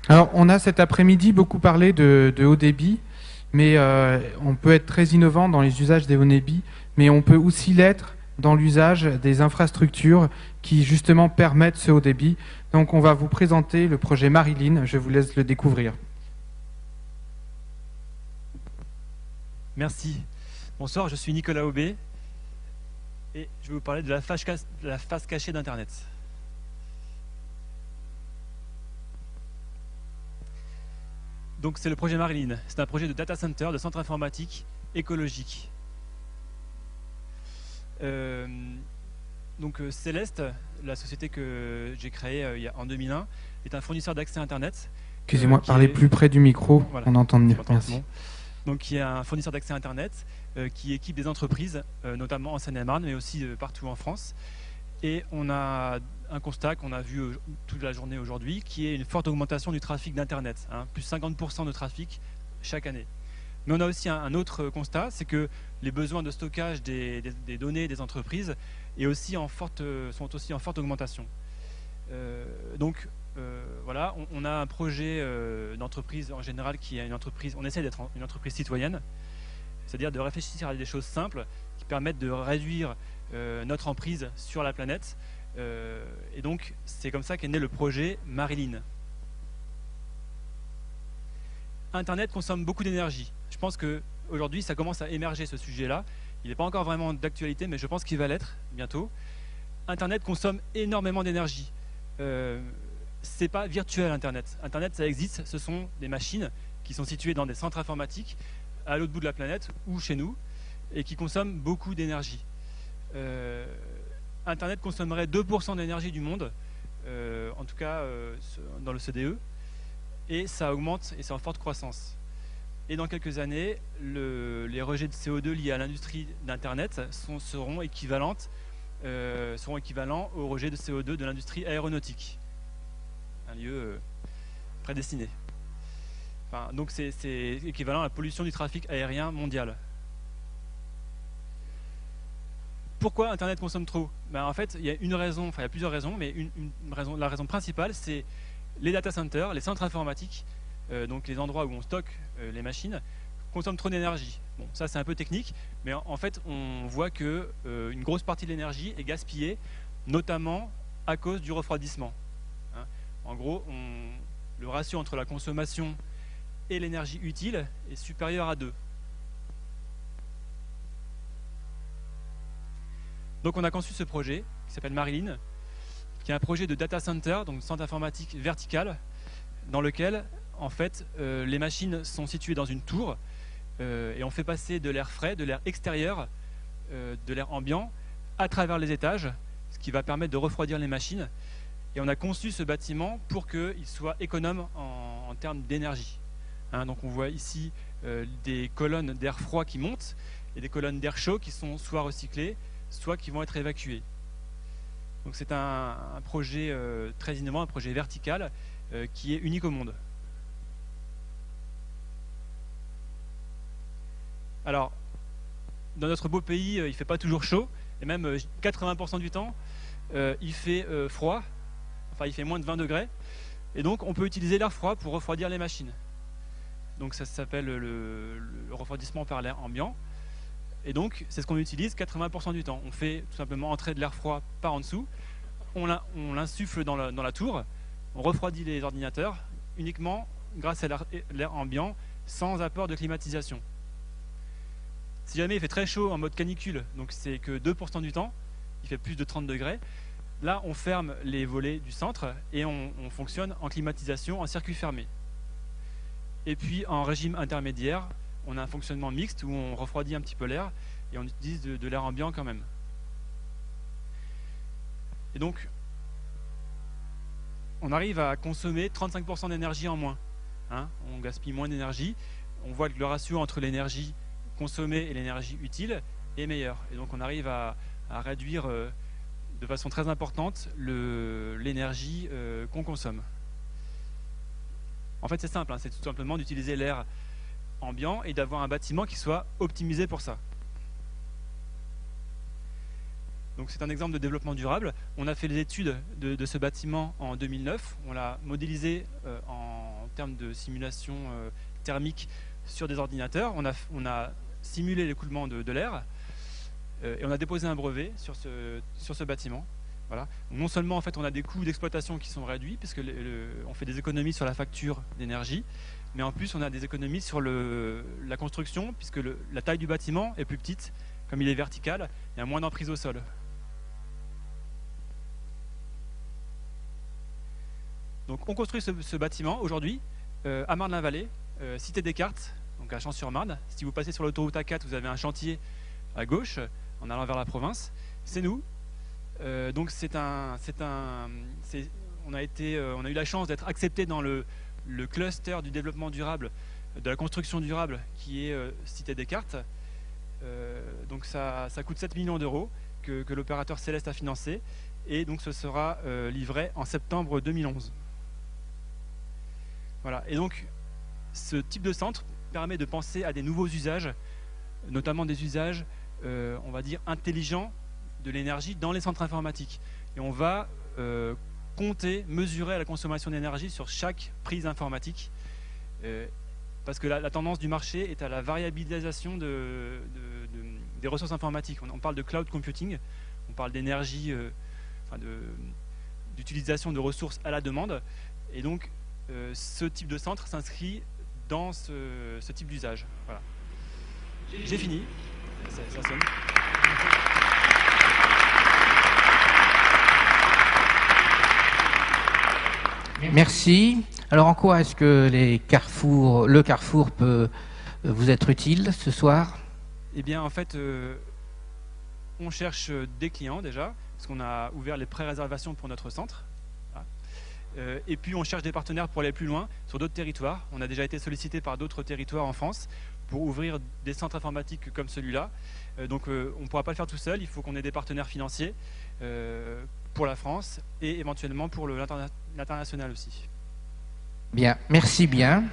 Alors, on a cet après-midi beaucoup parlé de haut débit, mais on peut être très innovant dans les usages des hauts débits, mais on peut aussi l'être dans l'usage des infrastructures qui justement permettent ce haut débit. Donc, on va vous présenter le projet Marilyn. Je vous laisse le découvrir. Merci. Bonsoir, je suis Nicolas Aubé et je vais vous parler de la face cachée d'Internet. Donc c'est le projet Marilyn. C'est un projet de data center, de centre informatique écologique. Donc Céleste, la société que j'ai créée en 2001, est un fournisseur d'accès Internet. Excusez-moi, parlez plus près du micro, voilà, on entend mieux. Merci. Bon. Donc qui est un fournisseur d'accès Internet qui équipe des entreprises, notamment en Seine-et-Marne, mais aussi partout en France. Et on a un constat qu'on a vu toute la journée aujourd'hui, qui est une forte augmentation du trafic d'Internet, plus 50% de trafic chaque année. Mais on a aussi un autre constat, c'est que les besoins de stockage des données des entreprises sont aussi en forte augmentation. Voilà, on a un projet d'entreprise en général qui est une entreprise, on essaie d'être une entreprise citoyenne, c'est-à-dire de réfléchir à des choses simples qui permettent de réduire notre emprise sur la planète. Et donc, c'est comme ça qu'est né le projet Marilyn. Internet consomme beaucoup d'énergie. Je pense qu'aujourd'hui, ça commence à émerger ce sujet-là. Il n'est pas encore vraiment d'actualité, mais je pense qu'il va l'être bientôt. Internet consomme énormément d'énergie. C'est pas virtuel Internet. Internet, ça existe. Ce sont des machines qui sont situées dans des centres informatiques à l'autre bout de la planète ou chez nous et qui consomment beaucoup d'énergie. Internet consommerait 2% d'énergie du monde, en tout cas dans le CDE, et ça augmente et c'est en forte croissance. Et dans quelques années, les rejets de CO2 liés à l'industrie d'Internet seront équivalents aux rejets de CO2 de l'industrie aéronautique, un lieu prédestiné. Enfin, donc c'est équivalent à la pollution du trafic aérien mondial. Pourquoi Internet consomme trop? En fait, il y a une raison, enfin il y a plusieurs raisons, mais la raison principale, c'est les data centers, les centres informatiques, donc les endroits où on stocke les machines, consomment trop d'énergie. Bon, ça c'est un peu technique, mais en fait, on voit que une grosse partie de l'énergie est gaspillée, notamment à cause du refroidissement. En gros, le ratio entre la consommation et l'énergie utile est supérieur à 2. Donc on a conçu ce projet qui s'appelle Marilyn, qui est un projet de data center, donc centre informatique vertical, dans lequel en fait les machines sont situées dans une tour et on fait passer de l'air frais, de l'air extérieur, de l'air ambiant à travers les étages, ce qui va permettre de refroidir les machines. Et on a conçu ce bâtiment pour qu'il soit économe en termes d'énergie. Donc on voit ici des colonnes d'air froid qui montent et des colonnes d'air chaud qui sont soit recyclées, soit qui vont être évacués. Donc c'est un projet très innovant, un projet vertical qui est unique au monde. Alors, dans notre beau pays, il ne fait pas toujours chaud, et même 80% du temps, il fait froid, enfin il fait moins de 20 degrés, et donc on peut utiliser l'air froid pour refroidir les machines. Donc ça s'appelle le refroidissement par l'air ambiant. Et donc, c'est ce qu'on utilise 80% du temps. On fait tout simplement entrer de l'air froid par en dessous, on l'insuffle dans la tour, on refroidit les ordinateurs uniquement grâce à l'air ambiant, sans apport de climatisation. Si jamais il fait très chaud en mode canicule, donc c'est que 2% du temps, il fait plus de 30 degrés, là on ferme les volets du centre et on fonctionne en climatisation, en circuit fermé. Et puis en régime intermédiaire, on a un fonctionnement mixte où on refroidit un petit peu l'air et on utilise de l'air ambiant quand même. Et donc, on arrive à consommer 35% d'énergie en moins. On gaspille moins d'énergie. On voit que le ratio entre l'énergie consommée et l'énergie utile est meilleur. Et donc, on arrive à réduire de façon très importante l'énergie qu'on consomme. En fait, c'est simple, c'est tout simplement d'utiliser l'air ambiant et d'avoir un bâtiment qui soit optimisé pour ça. Donc c'est un exemple de développement durable. On a fait les études de ce bâtiment en 2009. On l'a modélisé en termes de simulation thermique sur des ordinateurs. On a simulé l'écoulement de l'air et on a déposé un brevet sur ce bâtiment. Voilà. Donc non seulement en fait, on a des coûts d'exploitation qui sont réduits, puisque on fait des économies sur la facture d'énergie, mais en plus on a des économies sur la construction, puisque la taille du bâtiment est plus petite. Comme il est vertical, il y a moins d'emprise au sol. Donc on construit ce bâtiment aujourd'hui à Marne-la-Vallée, cité Descartes, donc à Champs-sur-Marne. Si vous passez sur l'autoroute A4, vous avez un chantier à gauche en allant vers la province. C'est nous. Donc on a eu la chance d'être accepté dans le cluster du développement durable, de la construction durable qui est cité Descartes. Donc ça coûte 7 millions d'euros que l'opérateur Céleste a financé, et donc ce sera livré en septembre 2011. Voilà. Et donc ce type de centre permet de penser à des nouveaux usages, notamment des usages, on va dire, intelligents de l'énergie dans les centres informatiques. Et on va compter, mesurer la consommation d'énergie sur chaque prise informatique, parce que la tendance du marché est à la variabilisation des ressources informatiques. On parle de cloud computing, on parle d'énergie, d'utilisation de ressources à la demande, et donc ce type de centre s'inscrit dans ce type d'usage. Voilà. J'ai fini. Ça sonne. Merci. Alors en quoi est-ce que le Carrefour peut vous être utile ce soir? Eh bien en fait, on cherche des clients déjà, parce qu'on a ouvert les pré-réservations pour notre centre. Et puis on cherche des partenaires pour aller plus loin sur d'autres territoires. On a déjà été sollicité par d'autres territoires en France pour ouvrir des centres informatiques comme celui-là. Donc on ne pourra pas le faire tout seul, il faut qu'on ait des partenaires financiers pour la France et éventuellement pour l'international aussi. Bien, merci bien.